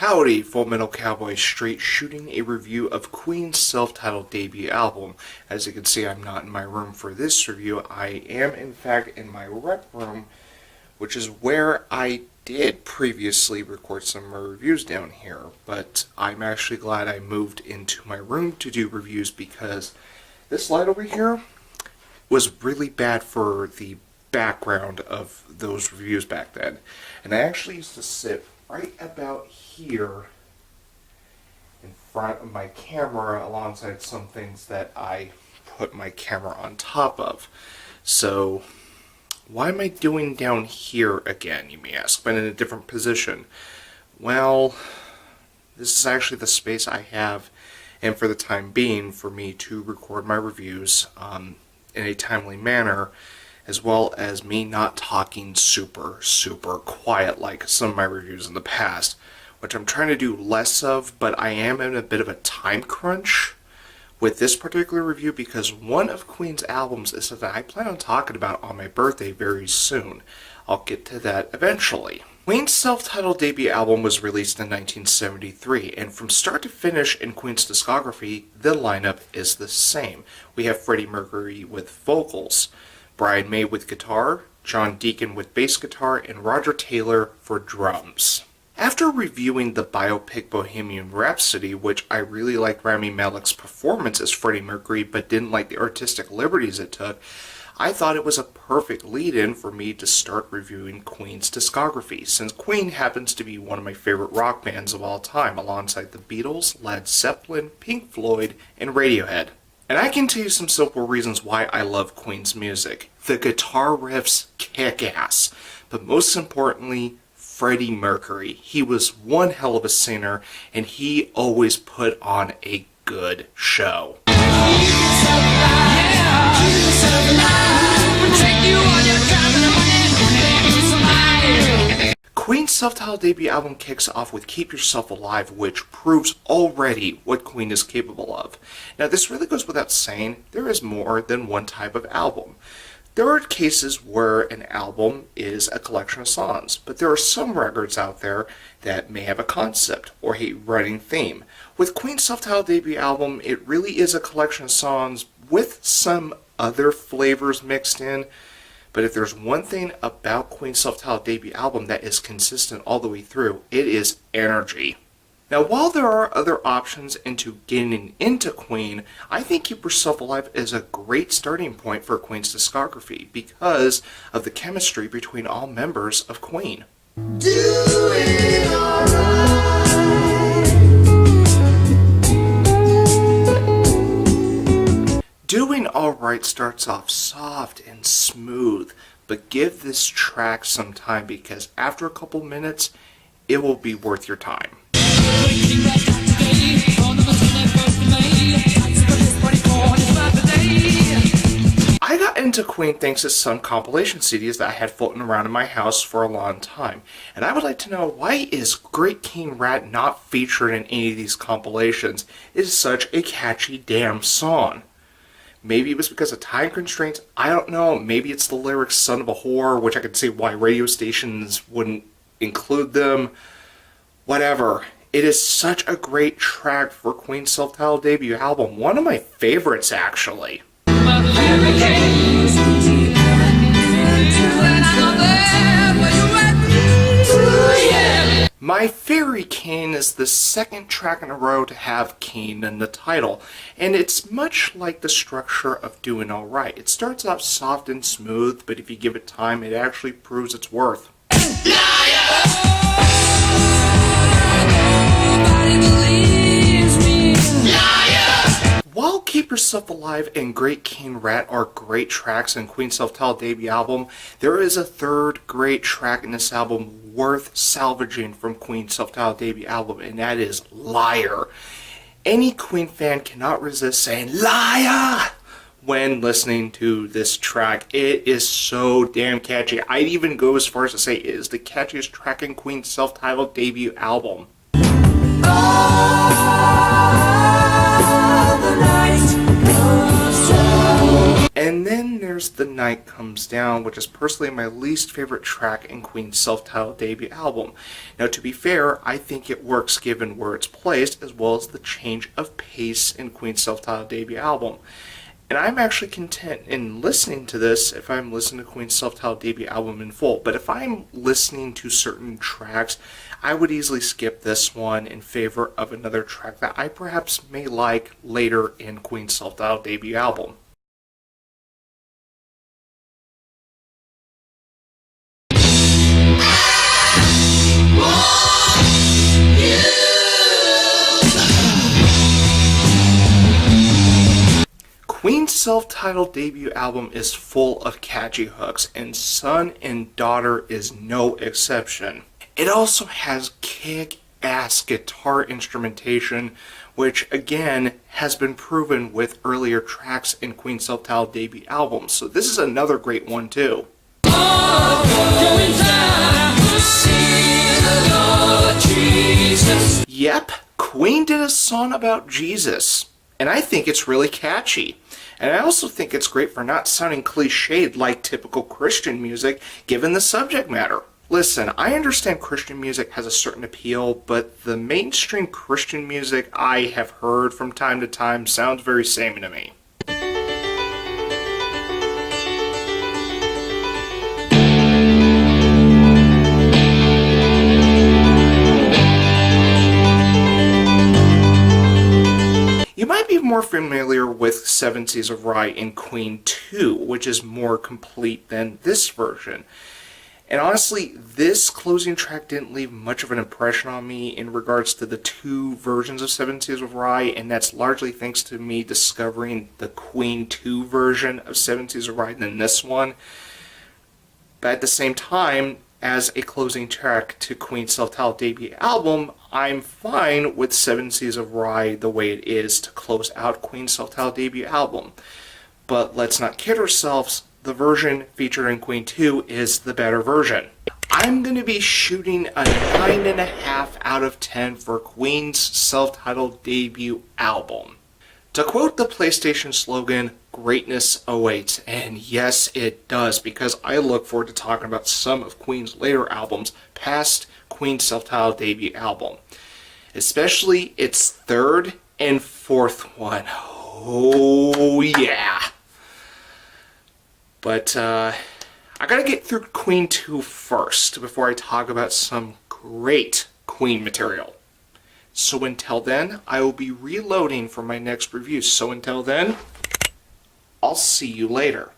Howdy, Full Metal Cowboy Straight shooting a review of Queen's self-titled debut album. As you can see, I'm not in my room for this review. I am, in fact, in my rec room, which is where I did previously record some of my reviews down here. But I'm actually glad I moved into my room to do reviews because this light over here was really bad for the background of those reviews back then. And I actually used to sit right about here in front of my camera alongside some things that I put my camera on top of. So why am I doing down here again, you may ask, but in a different position? Well, this is actually the space I have, and for the time being, for me to record my reviews in a timely manner, as well as me not talking super quiet like some of my reviews in the past, which I'm trying to do less of, but I am in a bit of a time crunch with this particular review because one of Queen's albums is something I plan on talking about on my birthday very soon. I'll get to that eventually. Queen's self-titled debut album was released in 1973, and from start to finish in Queen's discography, the lineup is the same. We have Freddie Mercury with vocals, Brian May with guitar, John Deacon with bass guitar, and Roger Taylor for drums. After reviewing the biopic Bohemian Rhapsody, which I really liked Rami Malek's performance as Freddie Mercury but didn't like the artistic liberties it took, I thought it was a perfect lead-in for me to start reviewing Queen's discography, since Queen happens to be one of my favorite rock bands of all time, alongside the Beatles, Led Zeppelin, Pink Floyd, and Radiohead. And I can tell you some simple reasons why I love Queen's music. The guitar riffs kick ass, but most importantly, Freddie Mercury. He was one hell of a singer, and he always put on a good show. Queen's self-titled debut album kicks off with Keep Yourself Alive, which proves already what Queen is capable of. Now, this really goes without saying, there is more than one type of album. There are cases where an album is a collection of songs, but there are some records out there that may have a concept or a running theme. With Queen's self-titled debut album, it really is a collection of songs with some other flavors mixed in. But if there's one thing about Queen's self-titled debut album that is consistent all the way through, it is energy. Now, while there are other options into getting into Queen, I think Keep Yourself Alive is a great starting point for Queen's discography because of the chemistry between all members of Queen. Doing Alright starts off soft and smooth, but give this track some time because after a couple minutes, it will be worth your time. I got into Queen thanks to some compilation CDs that I had floating around in my house for a long time, and I would like to know, why is Great King Rat not featured in any of these compilations? It is such a catchy damn song. Maybe it was because of time constraints, I don't know. Maybe it's the lyrics "son of a whore," which I could see why radio stations wouldn't include them. Whatever. It is such a great track for Queen's self-titled debut album. One of my favorites, actually. My Fairy King is the second track in a row to have King in the title, and it's much like the structure of Doing Alright. It starts off soft and smooth, but if you give it time, it actually proves its worth. While Keep Yourself Alive and Great King Rat are great tracks in Queen's self-titled debut album, there is a third great track in this album worth salvaging from Queen's self-titled debut album, and that is Liar. Any Queen fan cannot resist saying "Liar" when listening to this track. It is so damn catchy. I'd even go as far as to say it is the catchiest track in Queen's self-titled debut album. And then there's there's The Night Comes Down, which is personally my least favorite track in Queen's self-titled debut album. Now, to be fair, I think it works given where it's placed, as well as the change of pace in Queen's self-titled debut album. And I'm actually content in listening to this if I'm listening to Queen's self-titled debut album in full. But if I'm listening to certain tracks, I would easily skip this one in favor of another track that I perhaps may like later in Queen's self-titled debut album. Queen's self-titled debut album is full of catchy hooks, and Son and Daughter is no exception. It also has kick-ass guitar instrumentation, which again has been proven with earlier tracks in Queen's self-titled debut albums, so this is another great one too. Yep, Queen did a song about Jesus, and I think it's really catchy. And I also think it's great for not sounding cliched like typical Christian music, given the subject matter. Listen, I understand Christian music has a certain appeal, but the mainstream Christian music I have heard from time to time sounds very samey to me. You might be more familiar with Seven Seas of Rhye in Queen 2, which is more complete than this version. And honestly, this closing track didn't leave much of an impression on me in regards to the two versions of Seven Seas of Rhye, and that's largely thanks to me discovering the Queen 2 version of Seven Seas of Rhye than this one. But at the same time, as a closing track to Queen's self-titled debut album, I'm fine with Seven Seas of Rhye the way it is to close out Queen's self-titled debut album. But let's not kid ourselves, the version featured in Queen 2 is the better version. I'm going to be shooting a 9.5 out of 10 for Queen's self-titled debut album. To quote the PlayStation slogan, greatness awaits, and yes it does, because I look forward to talking about some of Queen's later albums past Queen's self-titled debut album. Especially its third and fourth one. Oh yeah! But I gotta get through Queen 2 first before I talk about some great Queen material. So until then, I will be reloading for my next review. So until then, I'll see you later.